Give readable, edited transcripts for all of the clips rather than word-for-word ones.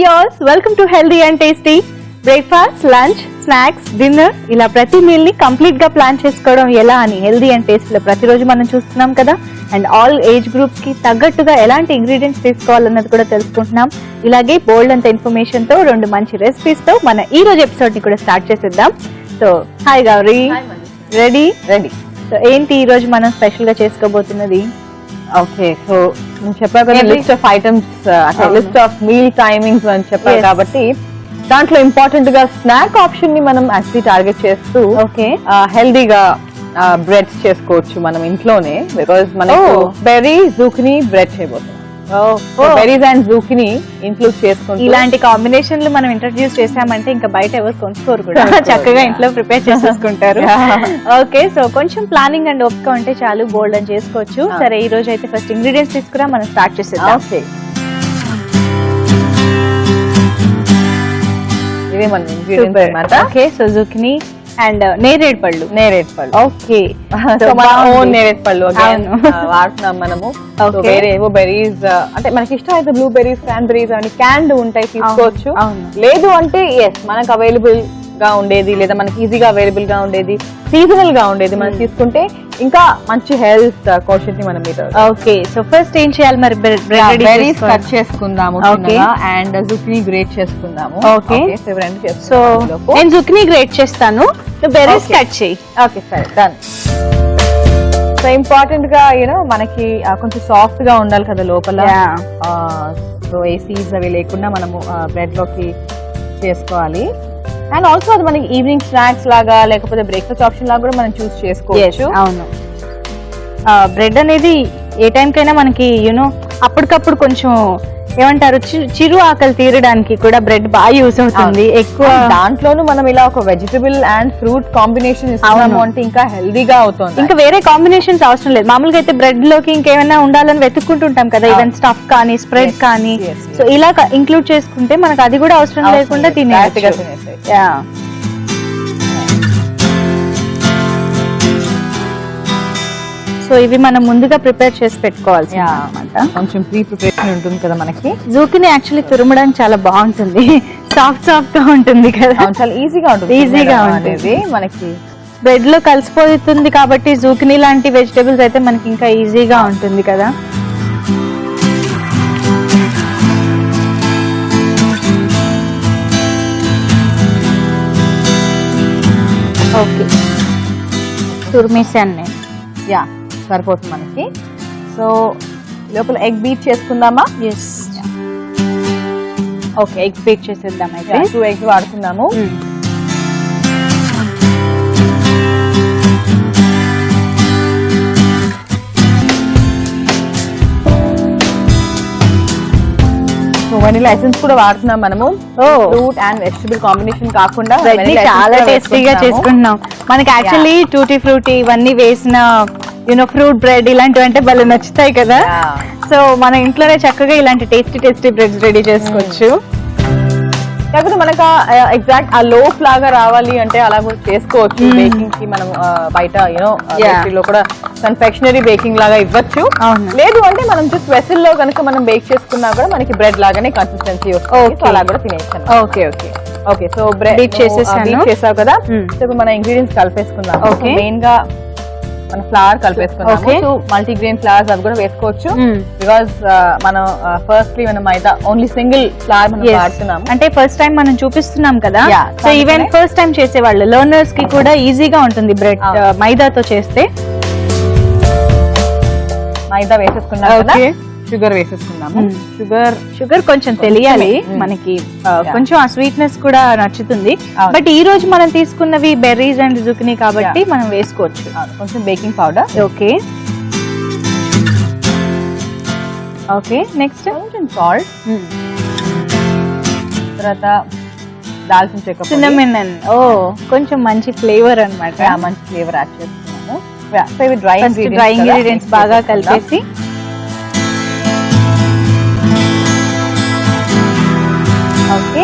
Viewers, welcome to healthy and tasty. Breakfast, lunch, snacks, dinner ఇలా ప్రతి meal ని complete గా ప్లాన్ చేసుకోవడం ఎలా అని హెల్దీ అండ్ టేస్టీ లో ప్రతిరోజు మనం చూస్తున్నాం కదా. అండ్ ఆల్ ఏజ్ గ్రూప్స్ కి తగ్గట్టుగా ఎలాంటి ఇంగ్రీడియంట్స్ తీసుకోవాలన్నది కూడా తెలుసుకుంటున్నాం. ఇలాగే బోల్డ్ అంత ఇన్ఫర్మేషన్ తో రెండు మంచి రెసిపీస్ తో మన ఈ రోజు ఎపిసోడ్ ని కూడా స్టార్ట్ చేసేద్దాం. So hi Gauri, ready? So ఏంటి ఈ రోజు మనం స్పెషల్ గా చేసుకోబోతున్నది? ఓకే, సో నేను చెప్పాను కదా లిస్ట్ ఆఫ్ ఐటమ్స్, అంటే లిస్ట్ ఆఫ్ మీల్ టైమింగ్స్ అని చెప్పాను కాబట్టి దాంట్లో ఇంపార్టెంట్ గా స్నాక్ ఆప్షన్ ని మనం యాక్చువల్లీ టార్గెట్ చేస్తూ ఓకే హెల్దీగా బ్రెడ్స్ చేసుకోవచ్చు మనం ఇంట్లోనే. బికాస్ మనకు బెర్రీ జూకినీ బ్రెడ్ చేయబోతున్నాం. బెర్రీస్ అండ్ జూకినీ ఇంక్లూడ్ చేసుకుంటూ ఇలాంటి కాంబినేషన్లు మనం ఇంట్రడ్యూస్ చేసామంటే ఇంకా బయట ఎవరు కొనుక్కోరు కూడా, చక్కగా ఇంట్లో ప్రిపేర్ చేసేసుకుంటారు. ఓకే, సో కొంచెం ప్లానింగ్ అండ్ ఓపిక ఉంటే చాలు, బోల్డ్ అని చేసుకోవచ్చు. సరే, ఈ రోజు అయితే ఫస్ట్ ఇంగ్రీడియంట్స్ తీసుకురా, మనం స్టార్ట్ చేసేద్దాం. ఓకే, ఇదే మన ఇంగ్రీడియంట్స్ అన్నమాట. ఓకే, సో జుకినీ అండ్ నేరేడు పళ్ళు. ఓకే, సో మన ఓన్ నేరేడు పళ్ళు వాడుతున్నాం మనము. వేరే ఏవో బెర్రీస్, అంటే మనకి ఇష్టం అయితే బ్లూ బెర్రీస్, క్రాన్బెర్రీస్ అని క్యాన్డ్ ఉంటాయి, తీసుకోవచ్చు. లేదు అంటే ఎస్ మనకు అవైలబుల్ గా ఉండేది, లేదా మనకి ఈజీగా అవైలబుల్ గా ఉండేది, సీజనల్ గా ఉండేది మనం తీసుకుంటే ఇంకా మంచి హెల్త్ కోషెంట్ ని మనం మీద. ఓకే, సో ఫస్ట్ ఏం చేయాలి మరి? బెర్రీస్ కట్ చేసుకుందాము అండ్ జుకినీ గ్రేట్ చేసుకుందాము. ఓకే, సో నేను జుకినీ గ్రేట్ చేస్తాను, బెర్రీస్ కట్ చేయి. ఓకే, సరే, డన్. సో ఇంపార్టెంట్ గా యూనో మనకి కొంచెం సాఫ్ట్ గా ఉండాలి కదా లోపల. సో ఏ సీడ్స్ అవి లేకుండా మనము బ్రెడ్ లోకి చేసుకోవాలి. అండ్ ఆల్సో అది మనకి ఈవినింగ్ స్నాక్స్ లాగా లేకపోతే బ్రేక్ఫాస్ట్ ఆప్షన్ లాగా కూడా మనం చూస్ చేసుకోవచ్చు. అవును, బ్రెడ్ అనేది ఏ టైం కైనా మనకి యూనో అప్పటికప్పుడు కొంచెం ఏమంటారు, చిరు ఆకలి తీరడానికి కూడా బ్రెడ్ బాగా యూస్ అవుతుంది. ఎక్కువ దాంట్లోనూ మనం ఇలా ఒక వెజిటబుల్ అండ్ ఫ్రూట్ కాంబినేషన్ ఇస్తున్నాము అంటే ఇంకా హెల్దీగా అవుతుంది. ఇంకా వేరే కాంబినేషన్స్ అవసరం లేదు. మామూలుగా అయితే బ్రెడ్ లోకి ఇంకేమైనా ఉండాలని వెతుక్కుంటుంటాం కదా, ఈవెన్ స్టఫ్ కానీ స్ప్రెడ్ కానీ. సో ఇలా ఇంక్లూడ్ చేసుకుంటే మనకు అది కూడా అవసరం లేకుండా తినేయచ్చు. సో ఇవి మనం ముందుగా ప్రిపేర్ చేసి పెట్టుకోవాల్సి అన్నమాట. కొంచెం ప్రీ ప్రిపరేషన్ ఉంటుంది కదా మనకి. జూకిని యాక్చువల్లీ తురమడానికి చాలా బాగుంటుంది, సాఫ్ట్ గా ఉంటుంది కదా, చాలా ఈజీగా ఉంటుంది. మనకి బ్రెడ్ లో కలిసిపోతుంది కాబట్టి జూకిని లాంటి వెజిటేబుల్స్ అయితే మనకి ఇంకా ఈజీగా ఉంటుంది కదా. ఓకే, తురిమేసాను నేను. సరిపోతుంది మనకి. సో లోపల ఎగ్ బీట్ చేసుకుందామా? ఎస్, ఓకే, ఎగ్ బీట్ చేసేద్దాం. అయితే 2 eggs వాడుతున్నాము. వెనిలా ఎసెన్స్ కూడా వాడుతున్నాం మనము. ఫ్రూట్ అండ్ వెజిటబుల్ కాంబినేషన్ కాకుండా చాలా టేస్టీగా చేసుకుంటున్నాం. మనకి యాక్చువల్లీ టూటీ ఫ్రూటీ ఇవన్నీ వేసిన యూనో ఫ్రూట్ బ్రెడ్ ఇలాంటివి అంటే భలే నచ్చుతాయి కదా. సో మన ఇంట్లోనే చక్కగా ఇలాంటి టేస్టీ బ్రెడ్స్ రెడీ చేసుకోవచ్చు. కాకపోతే మనకు ఎగ్జాక్ట్ ఆ లోఫ్ లాగా రావాలి అంటే అలా కూడా చేసుకోవచ్చు. బేకింగ్ కి మనం బయట యూనో లో కూడా కన్ఫెక్షనరీ బేకింగ్ లాగా ఇవ్వచ్చు. లేదు అంటే మనం జస్ట్ వెసల్ లో కనుక మనం బేక్ చేసుకున్నా కూడా మనకి బ్రెడ్ లాగానే కన్సిస్టెన్సీ వస్తుంది, అలా కూడా తినేయచ్చు. Okay okay okay, so bread చేసావు కదా. సో ఇప్పుడు మన ఇంగ్రీడియంట్స్ కలిపేసుకుందాం. మెయిన్ గా మన ఫ్లవర్ కలిపేసుకున్నాము. సో మల్టీగ్రెయిన్ ఫ్లవర్స్ అవి కూడా వేసుకోవచ్చు. బికాస్ మనం ఫస్ట్లీ మనం మైదా ఓన్లీ సింగిల్ ఫ్లవర్ మనం వాడుతున్నాం. అంటే ఫస్ట్ టైం మనం చూపిస్తున్నాం కదా. సో ఈవెన్ ఫస్ట్ టైం చేసే వాళ్ళు లెర్నర్స్ కి కూడా ఈజీగా ఉంటుంది బ్రెడ్ మైదాతో చేస్తే. మైదా వేసేసుకున్నాం కదా, షుగర్ వేసేసుకున్నాము. షుగర్ కొంచెం తెలియాలి మనకి, కొంచెం ఆ స్వీట్నెస్ కూడా నచ్చుతుంది. బట్ ఈ రోజు మనం తీసుకున్నవి బెర్రీస్ అండ్ జుకినీ కాబట్టి మనం వేసుకోవచ్చు. కొంచెం baking powder. Okay okay, next కొంచెం సాల్ట్, తర్వాత దాల్చిన చెక్క, సిన్నమన్. ఓ, కొంచెం మంచి ఫ్లేవర్ అన్నమాట. మంచి ఫ్లేవర్ యాడ్ చేస్తున్నాము. డ్రై ఇంగ్రీడియంట్స్ బాగా కలిపేసి ఓకే.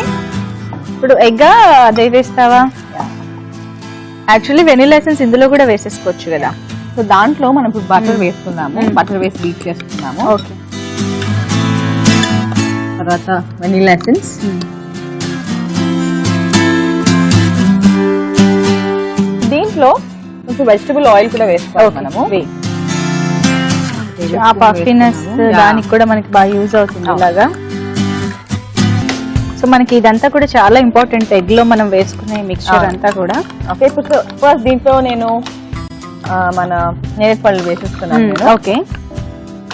ఇప్పుడు ఎగ్ అదే వేస్తావా? యాక్చువల్లీ వెనిలా ఎసెన్స్ ఇందులో కూడా వేసేసుకోవచ్చు కదా. సో దాంట్లో మనం ఇప్పుడు బటర్ వేసుకున్నాము. బటర్ వేసి బీట్ చేసుకున్నాము. ఓకే, తర్వాత వెనిలా ఎసెన్స్, దీంట్లో కొంచెం వెజిటబుల్ ఆయిల్ కూడా వేసుకోవాలి మనము. ఆ పఫీనెస్ దానికి కూడా మనకి బాగా యూజ్ అవుతుంది ఇలాగా. సో మనకి ఇదంతా కూడా చాలా ఇంపార్టెంట్ ఎగ్ లో మనం వేసుకునే మిక్చర్ అంతా కూడా. ఓకే, ఇప్పుడు ఫస్ట్ దీంట్లో నేను మన నేరేడుపళ్ళు వేసేస్తున్నాను. ఓకే,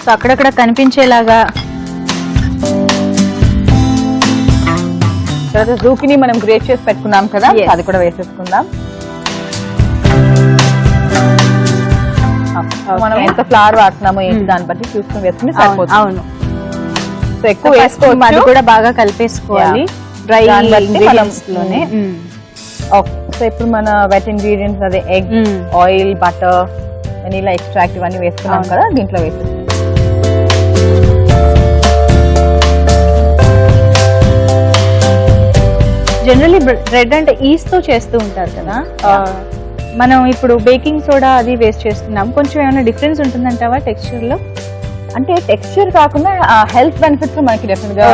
సో అక్కడక్కడ కనిపించేలాగా. తర్వాత జూకిని మనం గ్రేట్ చేసి పెట్టుకున్నాం కదా, అది కూడా వేసేసుకుందాం. మనం ఎంత ఫ్లవర్ వాడుతున్నామో ఏంటి దాన్ని బట్టి చూసుకుని వేసుకుని సరిపోతుంది. అవును, సో ఎక్కువ వేసుకోవచ్చు, అది కూడా బాగా కలిపేసుకోవాలి డ్రై ఇంగ్రీడియంట్స్ లోనే. ఓకే, సో ఇప్పుడు మన వెట్ ఇంగ్రీడియంట్స్ అదే egg, oil, butter, vanilla extract ఇవన్నీ వేసుకున్నాం కదా, దీంట్లో వేసేస్తాం. జనరల్లీ బ్రెడ్ అంటే ఈస్ట్ తో చేస్తూ ఉంటారు కదా, మనం ఇప్పుడు బేకింగ్ సోడా అది వేస్ట్ చేస్తున్నాం. కొంచెం ఏమైనా డిఫరెన్స్ ఉంటుందంటావా టెక్స్చర్ లో? అంటే టెక్స్చర్ కాకుండా హెల్త్ బెనిఫిట్స్ మనకి డెఫినెట్ గా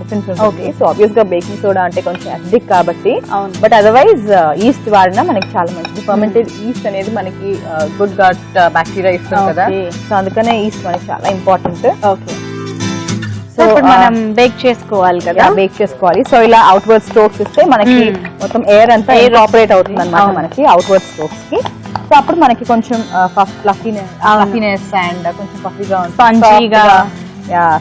డిఫరెన్స్ ఉంటుంది. సో ఆబ్వియస్ గా బేకింగ్ సోడా అంటే కొంచెం అసిడిక్ కాబట్టి, బట్ అదర్వైజ్ ఈస్ట్ వాడినా మనకి చాలా మంచిది. ఫర్మెంటెడ్ ఈస్ట్ అనేది మనకి గుడ్ గాట్ బ్యాక్టీరియా ఇస్తుంది కదా, సో అందుకనే ఈస్ట్ మనకి చాలా ఇంపార్టెంట్. ఓకే, సో మనం బేక్ చేసుకోవాలి కదా, బేక్ చేసుకోవాలి. సో ఇలా అవుట్వర్డ్ స్ట్రోక్స్ ఇస్తే మనకి మొత్తం ఎయిర్ అంతా ఆపరేట్ అవుతుంది అనమాట మనకి అవుట్వర్డ్ స్ట్రోక్స్ కి. సో అప్పుడు మనకి కొంచెం ఫ్లఫీనెస్ అండ్ కొంచెం పఫీగా స్పాంజీగా,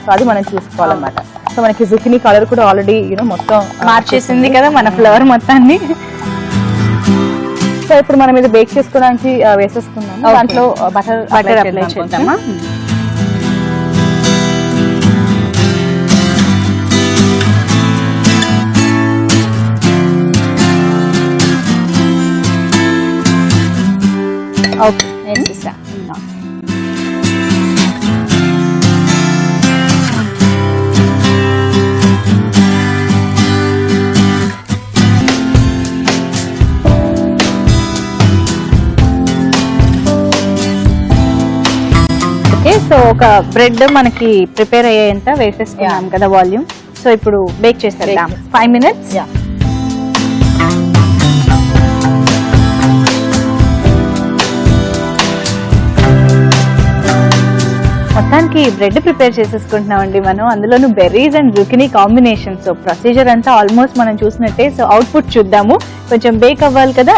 సో అది మనం చూసుకోవాలన్నమాట. సో మనకి జుకినీ కలర్ కూడా ఆల్రెడీ మొత్తం మార్చేసింది కదా మన ఫ్లవర్ మొత్తాన్ని. సో ఇప్పుడు మనం ఇది బేక్ చేసుకోవడానికి వేసేసుకున్నాం. దాంట్లో బటర్ అప్లై చేద్దామా? ఓకే, వేసేసా. ఓకే, సో ఒక బ్రెడ్ మనకి ప్రిపేర్ అయ్యేంత వేసేసుకున్నాం కదా వాల్యూమ్. సో ఇప్పుడు బేక్ చేసేద్దాం 5 minutes. మొత్తానికి బ్రెడ్ ప్రిపేర్ చేసేసుకుంటున్నాం అండి మనం, అందులోనూ berries and zucchini combination. So procedure అంతా ఆల్మోస్ట్ మనం చూసినట్టే. సో అవుట్పుట్ చూద్దాము, కొంచెం బేక్ అవ్వాలి కదా.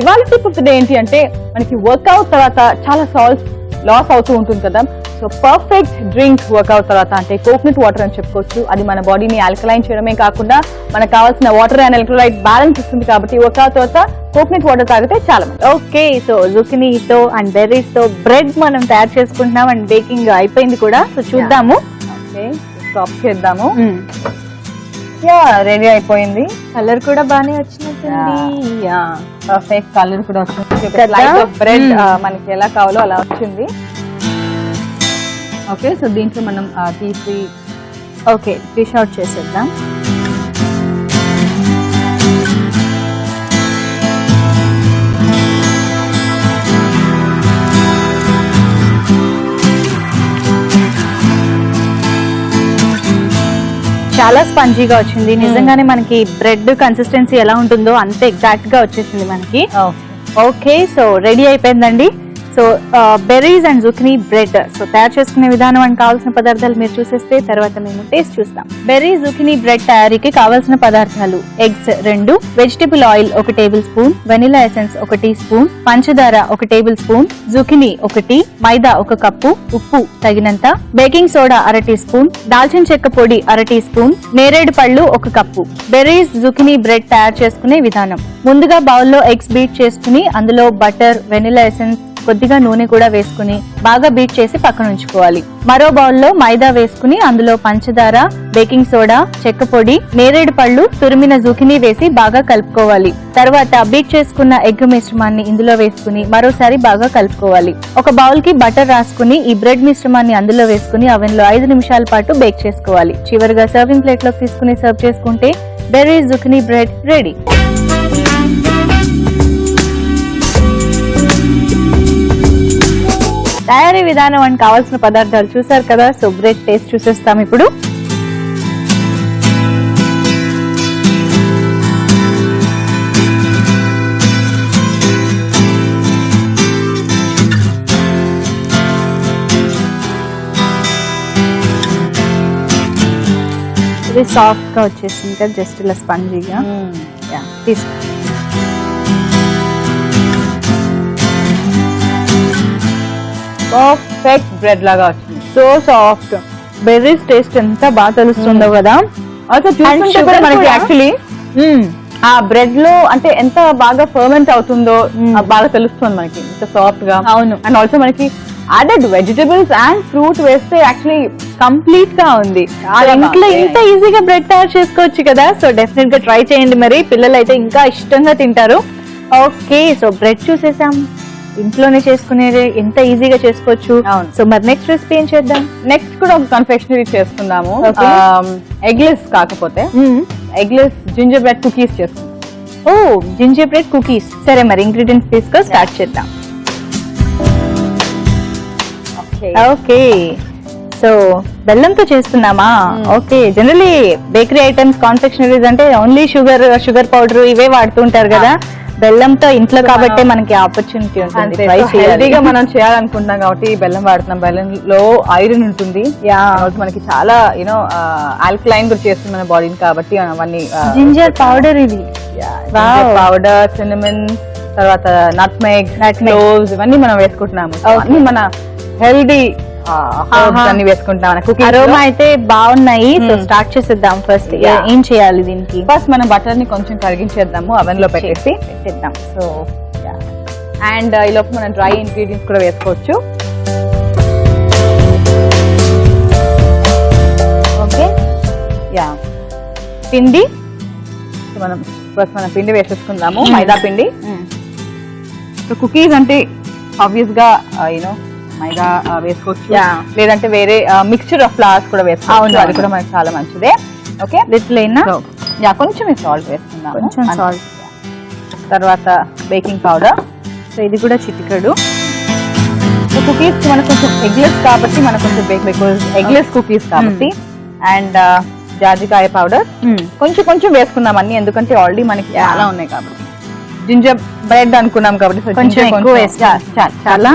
ఇవాళ టిప్ ఏంటి అంటే మనకి వర్కౌట్ తర్వాత చాలా సాల్ట్ లాస్ అవుతూ ఉంటుంది కదా. సో పర్ఫెక్ట్ డ్రింక్ వర్కౌట్ తర్వాత అంటే కోకోనట్ వాటర్ అని చెప్పుకోవచ్చు. అది మన బాడీని ఆల్కలైన్ చేయడమే కాకుండా మనకు కావాల్సిన వాటర్ అండ్ ఎలక్ట్రోలైట్ బ్యాలెన్స్ ఇస్తుంది. కాబట్టి వర్కౌట్ తర్వాత కోకోనట్ వాటర్ తాగితే చాలా మంది. ఓకే, సో జుకినీతో అండ్ బెర్రీస్ తో బ్రెడ్ మనం తయారు చేసుకుంటున్నాం అండ్ బేకింగ్ అయిపోయింది కూడా. సో చూద్దాము. ఓకే, స్టాప్ చేద్దాము. రెడీ అయిపోయింది. కలర్ కూడా బాగానే వచ్చినట్టుంది. పర్ఫెక్ట్ కలర్ కూడా వచ్చింది. బ్రెడ్ మనకి ఎలా కావాలో అలా వచ్చింది. ఓకే, సో దీంట్లో మనం తీసి డిష్ అవుట్ చేసేద్దాం. చాలా స్పంజీగా వచ్చింది నిజంగానే. మనకి బ్రెడ్ కన్సిస్టెన్సీ ఎలా ఉంటుందో అంతే ఎగ్జాక్ట్ గా వచ్చేసింది మనకి. ఓకే, సో రెడీ అయిపోయిందండి. So berries and zucchini bread so తయారు చేసుకునే విధానం అండ్ కావాల్సిన పదార్థాలు మీరు చూసేస్తే తర్వాత మేము టేస్ట్ చూస్తాం. బెర్రీస్ జుకినీ బ్రెడ్ తయారీకి కావాల్సిన పదార్థాలు: eggs 2, vegetable oil 1 table spoon, vanilla essence 1 tea spoon, పంచదార 1 టేబుల్ స్పూన్, జుకినీ 1, మైదా 1 కప్పు, ఉప్పు తగినంత, బేకింగ్ సోడా 1/2 టీ స్పూన్, దాల్చిన చెక్క పొడి 1/2 టీ స్పూన్, నేరేడు పళ్ళు 1 కప్పు. బెర్రీస్ జుకినీ బ్రెడ్ తయారు చేసుకునే విధానం: ముందుగా బౌల్లో ఎగ్స్ బీట్ చేసుకుని అందులో బటర్, వెనిలా ఎసెన్స్, కొద్దిగా నూనె కూడా వేసుకుని బాగా బీట్ చేసి పక్కన ఉంచుకోవాలి. మరో బౌల్లో మైదా వేసుకుని అందులో పంచదార, బేకింగ్ సోడా, చెక్క పొడి, నేరేడు పళ్ళు, తురిమిన జుకినీ వేసి బాగా కలుపుకోవాలి. తర్వాత బీట్ చేసుకున్న ఎగ్ మిశ్రమాన్ని ఇందులో వేసుకుని మరోసారి బాగా కలుపుకోవాలి. ఒక బౌల్ కి బటర్ రాసుకుని ఈ బ్రెడ్ మిశ్రమాన్ని అందులో వేసుకుని అవెన్ లో 5 నిమిషాల పాటు బేక్ చేసుకోవాలి. చివరిగా సర్వింగ్ ప్లేట్ లోకి తీసుకుని సర్వ్ చేసుకుంటే బెర్రీస్ జుకినీ బ్రెడ్ రెడీ. తయారీ విధానం అండ్ కావాల్సిన పదార్థాలు చూసారు కదా. సో బ్రెడ్ టేస్ట్ చూసేస్తాం ఇప్పుడు. ఇది సాఫ్ట్ గా వచ్చేసింది కదా, జస్ట్ ఇలా స్పంజీగా. తీసుకో. పర్ఫెక్ట్ బ్రెడ్ లాగా వచ్చింది. So soft. బెర్రీస్ టేస్ట్ ఎంత బాగా తెలుస్తుందో కదా. ఆల్సో చూస్తుంటే కూడా మనకి యాక్చువల్లీ ఆ బ్రెడ్ లో అంటే ఎంత బాగా ఫర్మెంట్ అవుతుందో బాగా తెలుస్తుంది మనకి, ఇంత సాఫ్ట్ గా. అవును. అండ్ ఆల్సో మనకి యాడెడ్ వెజిటబుల్స్ అండ్ ఫ్రూట్ వేస్తే యాక్చువల్లీ కంప్లీట్ గా ఉంది. ఇంట్లో ఇంత ఈజీగా బ్రెడ్ తయారు చేసుకోవచ్చు కదా. సో డెఫినెట్ గా ట్రై చేయండి, మరి పిల్లలు అయితే ఇంకా ఇష్టంగా తింటారు. ఓకే, సో బ్రెడ్ చూసేసాం, ఇంట్లోనే చేసుకునేది ఎంత ఈజీగా చేసుకోవచ్చు. సో మరి నెక్స్ట్ రెసిపీ ఏం చేద్దాం? నెక్స్ట్ కూడా ఒక కన్ఫెక్షనరీ చేసుకుందాము. ఎగ్లెస్ కాకపోతే ఎగ్లెస్ జింజర్ బ్రెడ్ కుకీస్ చేసుకుందాం. ఓ, జింజర్ బ్రెడ్ కుకీస్. సరే మరి ఇంగ్రీడియంట్స్ తీసుకో, స్టార్ట్ చేద్దాం. ఓకే, సో బెల్లంతో చేస్తున్నామా? ఓకే, జనరలీ బేకరీ ఐటమ్స్ కాన్ఫెక్షనరీస్ అంటే ఓన్లీ షుగర్ పౌడర్ ఇవే వాడుతుంటారు కదా. బెల్లంతో ఇంట్లో కాబట్టి మనకి ఆపర్చునిటీ ఉంటుంది. హెల్తీగా మనం చేయాలనుకుంటున్నాం కాబట్టి బెల్లం వాడుతున్నాం. బెల్లంలో ఐరన్ ఉంటుంది, మనకి చాలా యూనో ఆల్కలైన్ కూడా చేస్తుంది మన బాడీని కాబట్టి అవన్నీ. జింజర్ పౌడర్, ఇది పౌడర్, సిన్నమన్, తర్వాత నట్మెగ్, క్లోవ్స్ ఇవన్నీ మనం వేసుకుంటున్నాము. అన్ని మన హెల్దీ అన్ని వేసుకుంటాం. అరోమా అయితే బాగున్నాయి. సో స్టార్ట్ చేసేద్దాం. ఫస్ట్ ఏం చేయాలి దీనికి? ఫస్ట్ మనం బటర్ ని కొంచెం కరిగించేద్దాము, అవెన్ లో పెట్టేద్దాం. సో అండ్ ఈ లోపు మనం డ్రై ఇంగ్రీడియంట్స్ కూడా వేసుకోవచ్చు. Okay, yeah. పిండి మనం ఫస్ట్ మనం పిండి వేసేసుకుందాము, మైదా పిండి. సో కుకీస్ అంటే ఆబ్వియస్ గా యూనో మైదా వేసుకోవచ్చు, లేదంటే వేరే మిక్స్చర్ ఆఫ్ ఫ్లవర్స్ కూడా వేసుకోవచ్చు. అది కూడా మనకి చాలా మంచిదే. ఓకే, లిటిల్ అయినా కొంచెం సాల్ట్ వేసుకుందాం, కొంచెం సాల్ట్. తర్వాత బేకింగ్ పౌడర్. సో ఇది కూడా చిటికెడు. సో కుకీస్ మనకు కొంచెం ఎగ్లెస్ కాబట్టి మనకు కొంచెం బికాజ్ ఎగ్లెస్ కుకీస్ కాబట్టి. అండ్ జాజికాయ పౌడర్ కొంచెం వేసుకుందాం అన్ని, ఎందుకంటే ఆల్రెడీ మనకి చాలా ఉన్నాయి కాబట్టి. జింజర్ బ్రెడ్ అనుకున్నాం కాబట్టి కొంచెం ఎక్కువ వేస్తాం చాలా.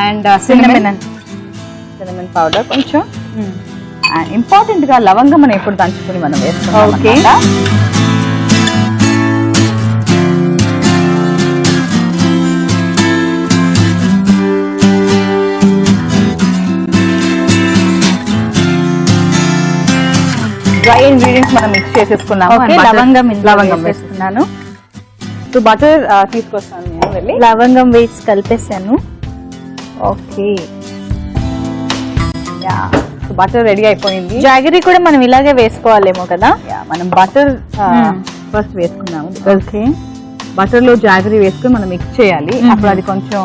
అండ్ సిన్నమన్ పౌడర్ కొంచెం. అండ్ ఇంపార్టెంట్ గా లవంగం మనం ఎప్పుడు దంచుకుని మనం వేస్తాం. ఓకే, డ్రై ఇంగ్రీడియంట్స్ మనం మిక్స్ చేసేసుకున్నాము. లవంగం వేస్తున్నాను. సో బటర్ తీసుకొస్తాను నేను వెళ్ళి. లవంగం వేసి కలిపేసాను. ఓకే, బటర్ రెడీ అయిపోయింది. జాగరీ కూడా మనం ఇలాగే వేసుకోవాలేమో కదా. మనం బటర్ ఫస్ట్ వేసుకున్నాము. ఓకే, బటర్ లో జాగరీ వేసుకుని మనం మిక్స్ చేయాలి. అప్పుడు అది కొంచెం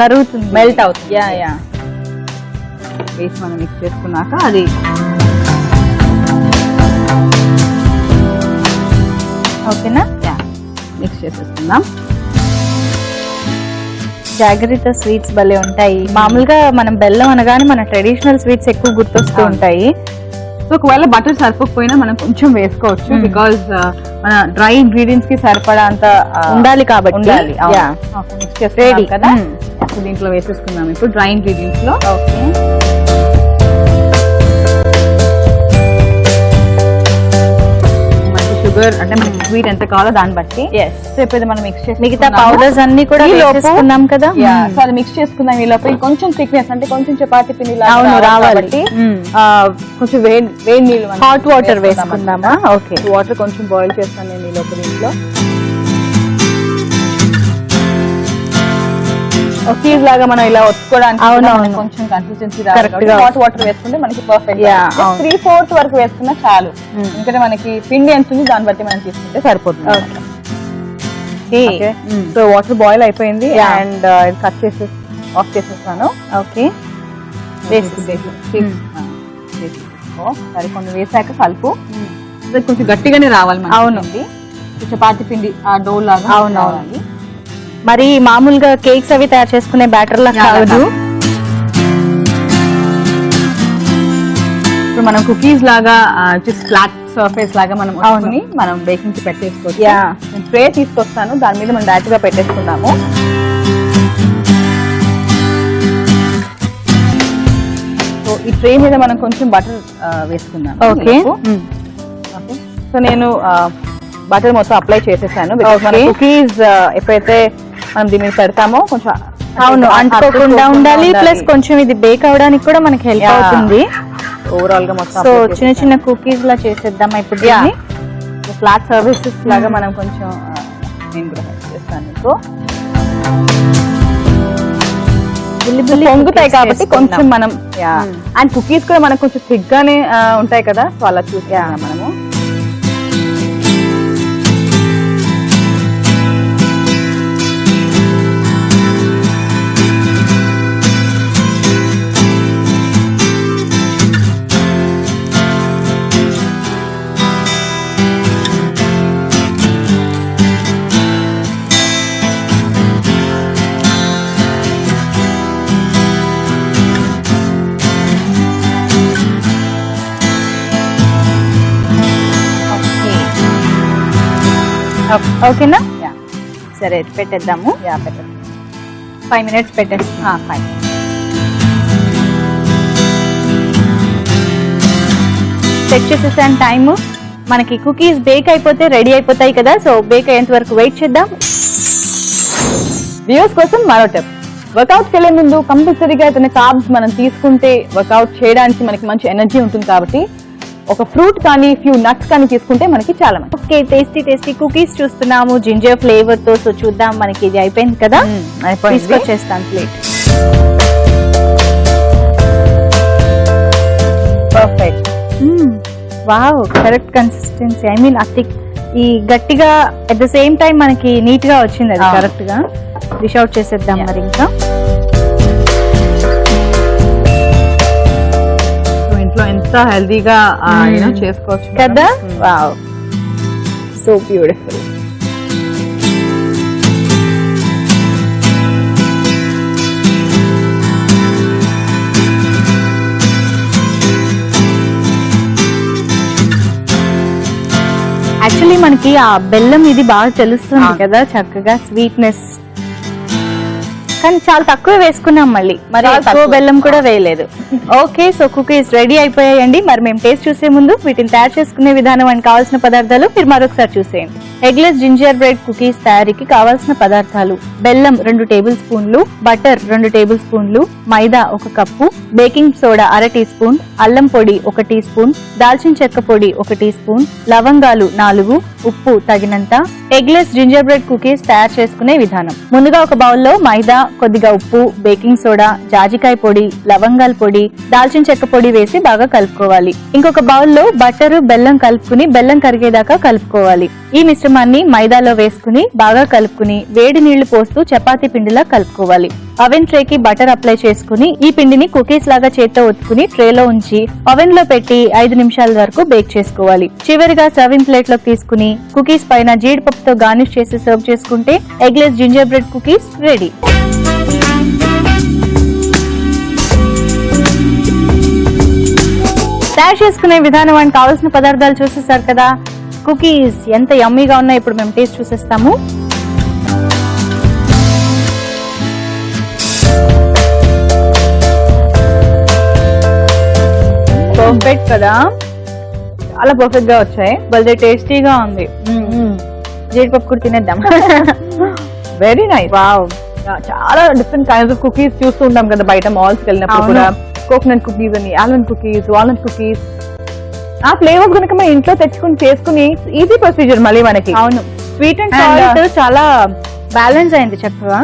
కరుగుతుంది, మెల్ట్ అవుతుంది. వేసి మనం మిక్స్ చేసుకున్నాక అది ఓకేనా. మిక్స్ చేసేసుకుందాం. జాగరీతో స్వీట్స్ భలే ఉంటాయి. మామూలుగా మనం బెల్లం అనగానే మన ట్రెడిషనల్ స్వీట్స్ ఎక్కువ గుర్తొస్తూ ఉంటాయి. సో ఒకవేళ బటర్ సరిపోకపోయినా మనం కొంచెం వేసుకోవచ్చు, బికాజ్ మన డ్రై ఇంగ్రీడియంట్స్ కి సరిపడా అంత ఉండాలి కాబట్టి. ఉండాలి. మిక్స్ చేసి కదా. సో దీంట్లో వేసేసుకుందాం ఇప్పుడు డ్రై ఇంగ్రీడియంట్స్ లో. ఓకే, షుగర్ అంటే మనకి స్వీట్ ఎంత కావాలో దాన్ని బట్టి. సో ఇప్పుడు మనం మిక్స్ చేసి మిగతా పౌడర్స్ అన్ని కూడా వేసుకున్నాం కదా. సో అది మిక్స్ చేసుకుందాం. ఈ లోపల కొంచెం థిక్నెస్ అంటే కొంచెం చపాతీ పిండి రావాలి. కొంచెం వేడి నీళ్ళు, హాట్ వాటర్ వేసుకుందామా? ఓకే, వాటర్ కొంచెం బాయిల్ చేస్తాను నేను ఈ లోపల. దీంట్లో చీజ్ లాగా మనం ఇలా ఒత్తుకోవడానికి కొంచెం కన్సిస్టెన్సీ హాట్ వాటర్ వేసుకుంటే మనకి పర్ఫెక్ట్. 3/4 వరకు వేసుకున్నా చాలు, ఎందుకంటే మనకి పిండి ఎంత ఉంది దాన్ని బట్టి మనం తీసుకుంటే సరిపోతుంది. సో వాటర్ బాయిల్ అయిపోయింది అండ్ కట్ చేసి ఆఫ్ చేసేస్తాను. ఓకే, సరే కొన్ని వేసాక కలుపు. కొంచెం గట్టిగానే రావాలి. అవును, చపాతీ పిండి ఆ డో లాగా. అవునవును. మరి మామూలుగా కేక్స్ అవి తయారు చేసుకునే బ్యాటర్ లా కాదు. ఇప్పుడు మనం కుకీస్ లాగా జస్ట్ ఫ్లాట్ సర్ఫేస్ లాగా మనం వచ్చుకుని మనం బేకింగ్ కి పెట్టేసుకోవచ్చు. నేను ట్రే తీసుకొస్తాను, దాని మీద మనం డైరెక్ట్ గా పెట్టేసుకుందాము. సో ఈ ట్రే మీద మనం కొంచెం బటర్ వేసుకుందాం. ఓకే. సో నేను బటర్ మొత్తం అప్లై చేసేసాను. కుకీస్ ఎప్పుడైతే మనం దీని మీద పెడతామో కొంచెం అవును అంటుకోకుండా ఉండాలి, ప్లస్ కొంచెం ఇది బేక్ అవడానికి కూడా మనకి హెల్ప్ అవుతుంది. ఓవరాల్ గా మొత్తం సో చిన్న చిన్న కుకీస్ లా చేసేద్దాం ఇప్పుడు. ఫ్లాట్ సర్వీసెస్ లాగా మనం కొంచెం నేను కూడా హెల్ప్ చేస్తాను. సో పొంగుతాయి కాబట్టి కొంచెం మనం అండ్ కుకీస్ కూడా మనకు కొంచెం థిక్ గానే ఉంటాయి కదా, సో అలా చూసాం మనము. ఓకేనా? సరే పెట్టేద్దాము. పెట్టేద్దాం. 5 minutes పెట్టేస్తాం. 5. సెట్ చేసేసాను టైమ్. మనకి కుకీస్ బేక్ అయిపోతే రెడీ అయిపోతాయి కదా, సో బేక్ అయ్యేంత వరకు వెయిట్ చేద్దాం. వ్యూస్ కోసం మరో టిప్, వర్కౌట్కి వెళ్ళే ముందు కంపల్సరీగా ఏదైనా కార్బ్స్ మనం తీసుకుంటే వర్కౌట్ చేయడానికి మనకి మంచి ఎనర్జీ ఉంటుంది కాబట్టి ఒక ఫ్రూట్ కానీ ఫ్యూ నట్స్ కానీ తీసుకుంటే మనకి చాలా మంచి. ఓకే, టేస్టీ టేస్టీ కుకీస్ చూస్తున్నాము జింజర్ ఫ్లేవర్ తో. సో చూద్దాం, మనకి ఇది అయిపోయింది కదా, తీసుకొచ్చేస్తాను plate. Perfect. Wow, correct consistency. I mean అతిక్ ఈ గట్టిగా అట్ ద సేమ్ టైం మనకి నీట్ గా వచ్చింది, అది కరెక్ట్ గా. డిష్ అవుట్ చేసేద్దాం మరి ఇంకా. ఇంట్లో ఎంత హెల్దీగా చేసుకోవచ్చు కదా. Wow, so beautiful. యాక్చువల్లీ మనకి ఆ బెల్లం ఇది బాగా తెలుస్తుంది కదా, చక్కగా స్వీట్నెస్. కానీ చాలా తక్కువ వేసుకున్నాం, మళ్ళీ మరి ఎక్కువ బెల్లం కూడా వేయలేదు. ఓకే, సో కుకీస్ రెడీ అయిపోయాయండి. మరి మేము టేస్ట్ చూసే ముందు వీటిని తయారు చేసుకునే విధానం అండ్ కావాల్సిన పదార్థాలు మీరు మరొకసారి చూసేయండి. ఎగ్లెస్ జింజర్ బ్రెడ్ కుకీస్ తయారీకి కావాల్సిన పదార్థాలు: బెల్లం 2 టేబుల్ స్పూన్లు, బటర్ 2 టేబుల్ స్పూన్లు, మైదా 1 cup, baking soda 1/2 tea spoon, అల్లం పొడి 1 టీ స్పూన్, దాల్చిన చెక్క పొడి 1 టీ స్పూన్, లవంగాలు 4, ఉప్పు తగినంత. ఎగ్లెస్ జింజర్ బ్రెడ్ కుకీస్ తయారు చేసుకునే విధానం: ముందుగా ఒక బౌల్లో మైదా, కొద్దిగా ఉప్పు, బేకింగ్ సోడా, జాజికాయ పొడి, లవంగాల పొడి, దాల్చిన చెక్క పొడి వేసి బాగా కలుపుకోవాలి. ఇంకొక బౌల్లో బటర్, బెల్లం కలుపుకుని బెల్లం కరిగేదాకా కలుపుకోవాలి. ఈ మిశ్రమాన్ని మైదాలో వేసుకుని బాగా కలుపుకుని వేడి నీళ్లు పోస్తూ చపాతీ పిండిలా కలుపుకోవాలి. అవెన్ ట్రే కి బటర్ అప్లై చేసుకుని ఈ పిండిని కుకీస్ లాగా చేత్తో ఒత్తుకుని ట్రేలో ఉంచి ఓవెన్ లో పెట్టి 5 నిమిషాల వరకు బేక్ చేసుకోవాలి. చివరిగా సర్వింగ్ ప్లేట్ లోకి తీసుకుని కుకీస్ పైన జీడిపప్పుతో గార్నిష్ చేసి సర్వ్ చేసుకుంటే eggless ginger bread cookies ready. తయారు చేసుకునే విధానం అండ్ కావాల్సిన పదార్థాలు చూసేసారు కదా. కుకీస్ ఎంత యమ్మీగా ఉన్నాయో ఇప్పుడు మేము టేస్ట్ చూసేస్తాము. పర్ఫెక్ట్ కదా, చాలా పర్ఫెక్ట్ గా వచ్చాయి. భలే టేస్టీగా ఉంది. జీడిపప్పు కూడా తినేద్దాం. Very nice. వావ్, చాలా డిఫరెంట్ కైండ్స్ ఆఫ్ కుకీస్ చూస్తూ ఉంటాం కదా బయట మాల్స్ కి వెళ్ళినప్పుడు కూడా. కోకోనట్ కుకీస్ అని, ఆల్మండ్ కుకీస్, వాల్నట్ కుకీస్. ఆ ఫ్లేవర్స్ కనుక మనం ఇంట్లో తెచ్చుకుని చేసుకుని ఈజీ ప్రొసీజర్ మళ్ళీ మనకి. అవును, స్వీట్ అండ్ సాల్ట్ చాలా బ్యాలెన్స్ అయింది చక్కగా.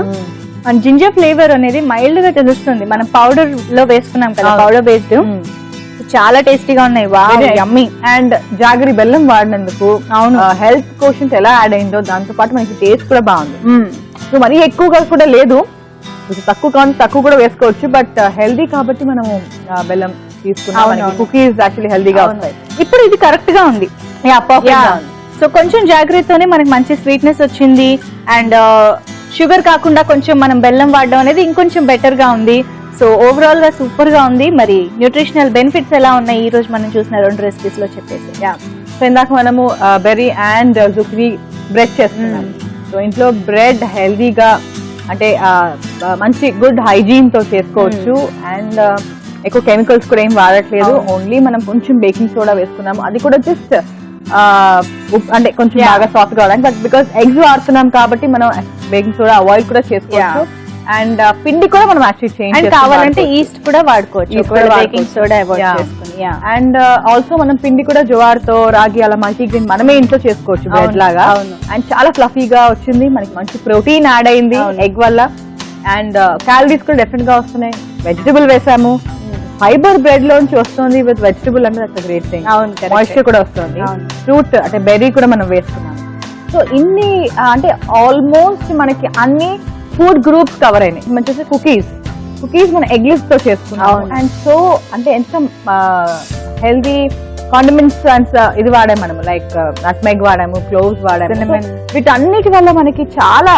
అండ్ జింజర్ ఫ్లేవర్ అనేది మైల్డ్ గా తెలుస్తుంది. మనం పౌడర్ లో వేసుకున్నాం కదా, పౌడర్ బేస్డ్. చాలా టేస్టీగా ఉన్నాయి. Wow, yummy. అండ్ జాగరి బెల్లం వాడినందుకు అవును హెల్త్ కోషెంట్ ఎలా యాడ్ అయిందో దాంతో పాటు మనకి టేస్ట్ కూడా బాగుంది. సో మరీ ఎక్కువగా కూడా లేదు, తక్కువ కావాలి తక్కువ కూడా వేసుకోవచ్చు, బట్ హెల్దీ కాబట్టి మనము బెల్లం తీసుకున్నాం. కుకీస్ యాక్చువల్లీ హెల్దీగా ఉంటాయి. ఇప్పుడు ఇది కరెక్ట్ గా ఉంది. సో కొంచెం జాగ్రత్తతోనే మనకి మంచి స్వీట్నెస్ వచ్చింది. అండ్ షుగర్ కాకుండా కొంచెం మనం బెల్లం వాడడం అనేది ఇంకొంచెం బెటర్ గా ఉంది. సో ఓవరాల్ గా సూపర్ గా ఉంది. మరి న్యూట్రిషనల్ బెనిఫిట్స్ ఎలా ఉన్నాయి ఈ రోజు మనం చూసిన 2 రెసిపీస్ లో చెప్పేసి. సో ఇందాక మనము బెర్రీ అండ్ జుక్రీ బ్రెడ్ చేస్తున్నాం. సో ఇంట్లో బ్రెడ్ హెల్దీగా అంటే మంచి గుడ్ హైజీన్ తో చేసుకోవచ్చు. అండ్ ఎక్కువ కెమికల్స్ కూడా ఏం వాడట్లేదు. ఓన్లీ మనం కొంచెం బేకింగ్ సోడా వేసుకున్నాము, అది కూడా జస్ట్ అంటే కొంచెం బాగా సాఫ్ట్ కావడానికి. బట్ బికాస్ ఎగ్స్ వాడుతున్నాం కాబట్టి మనం బేకింగ్ సోడా అవాయిడ్ కూడా చేసుకోవచ్చు. అండ్ పిండి కూడా మనం యాక్చువల్లీ చేంజ్ కావాలంటే ఈస్ట్ కూడా వాడుకోవచ్చు, బేకింగ్ సోడా అవాయిడ్ చేసుకుని. అండ్ ఆల్సో మనం పిండి కూడా జోవార్తో రాగి అలా మల్టీగ్రెయిన్ మనమే ఇంట్లో చేసుకోవచ్చు బ్రెడ్ లాగా. అండ్ చాలా ఫ్లఫీగా వచ్చింది, మనకి మంచి ప్రోటీన్ యాడ్ అయింది ఎగ్ వల్ల. అండ్ క్యాలరీస్ కూడా డెఫినెట్ గా వస్తున్నాయి. వెజిటబుల్ వేసాము, ఫైబర్ బ్రెడ్ లోంచి వస్తుంది విత్ వెజిటబుల్ అంటే that's a great thing. Moisture కూడా వస్తుంది. ఫ్రూట్ అంటే బెర్రీ కూడా మనం వేసుకున్నాము. సో ఇన్ని అంటే ఆల్మోస్ట్ మనకి అన్ని ఫుడ్ గ్రూప్స్ కవర్ అయినాయి. మనం చూసే కుకీస్ మనం ఎగ్లెస్ తో చేసుకున్నాం. అండ్ సో అంటే ఎంత హెల్దీ కాండిమెంట్స్ అండ్ ఇది వాడాము మనము, లైక్ నట్మెగ్ వాడాము, క్లోవ్స్ వాడాము. వీటన్నిటి వల్ల మనకి చాలా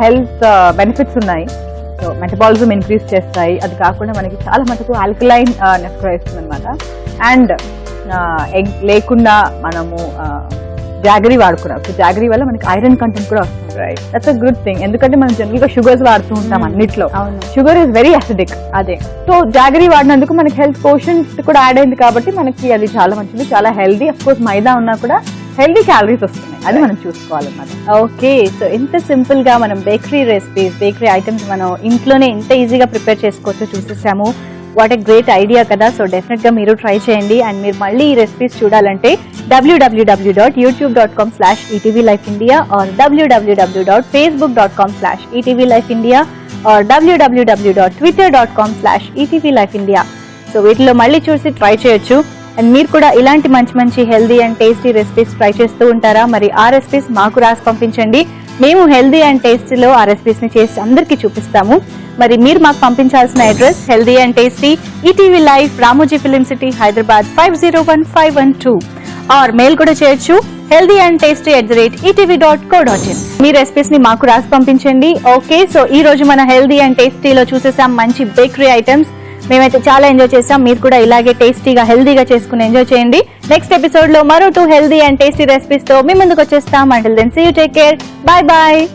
హెల్త్ బెనిఫిట్స్ ఉన్నాయి. సో మెటబాలిజం ఇంక్రీజ్ చేస్తాయి. అది కాకుండా మనకి చాలా మటుకు ఆల్కలైన్ నెస్ కూడా ఇస్తుంది అనమాట. అండ్ ఎగ్ లేకుండా మనము జాగరీ వాడుకున్నాం. సో జాగరీ వల్ల మనకి ఐరన్ కంటెంట్ కూడా వస్తుంది. That's a good thing. ఎందుకంటే మనం జనరల్ గా షుగర్స్ వాడుతూ ఉంటాం అన్నిట్లో. Sugar is very acidic. అదే సో జాగరీ వాడినందుకు మనకి హెల్త్ పోషన్స్ కూడా యాడ్ అయింది కాబట్టి మనకి అది చాలా మంచిది, చాలా హెల్దీ. అఫ్ కోర్స్ మైదా ఉన్నా కూడా హెల్దీ క్యాలరీస్ వస్తున్నాయి, అది మనం చూసుకోవాలన్నమాట. ఓకే, సో ఇంత సింపుల్ గా మనం బేకరీ రెసిపీస్, బేకరీ ఐటమ్స్ మనం ఇంట్లోనే ఎంత ఈజీగా ప్రిపేర్ చేసుకోవచ్చో చూసేసాము. వాట్ ఎ గ్రేట్ ఐడియా కదా. సో డెఫినెట్ గా మీరు ట్రై చేయండి. అండ్ మీరు మళ్ళీ ఈ రెసిపీస్ చూడాలంటే www.youtube.com/etvlifeindia or www.facebook.com/etvlifeindia or www.twitter.com/etvlifeindia. So వీటిలో మళ్ళీ చూసి ట్రై చేయొచ్చు. అండ్ మీరు కూడా ఇలాంటి మంచి మంచి healthy and tasty recipes try చేస్తూ ఉంటారా? మరి ఆ రెసిపీస్ మాకు రాసి పంపించండి. మేము హెల్దీ అండ్ టేస్టీలో ఆ రెసిపీస్ ని చేసి అందరికీ చూపిస్తాము. మరి మీరు మాకు పంపించాల్సిన address healthy and tasty, ETV live, Ramoji film city, Hyderabad 501512. Or mail కూడా చేయొచ్చు healthyandtasty@etv.co.in. మీ రెసిపీస్ ని మాకు రాసి పంపించండి. ఓకే, సో ఈ రోజు మన హెల్దీ అండ్ టేస్టీలో చూసేసాం మంచి బేకరీ ఐటమ్స్. మేమైతే చాలా ఎంజాయ్ చేసాం. మీరు కూడా ఇలాగే టేస్టీగా హెల్దీగా చేసుకుని ఎంజాయ్ చేయండి. నెక్స్ట్ ఎపిసోడ్ లో మరో 2 హెల్దీ అండ్ టేస్టీ రెసిపీస్ తో మీ ముందుకు వచ్చేస్తాం. Until then see you, take care, bye by.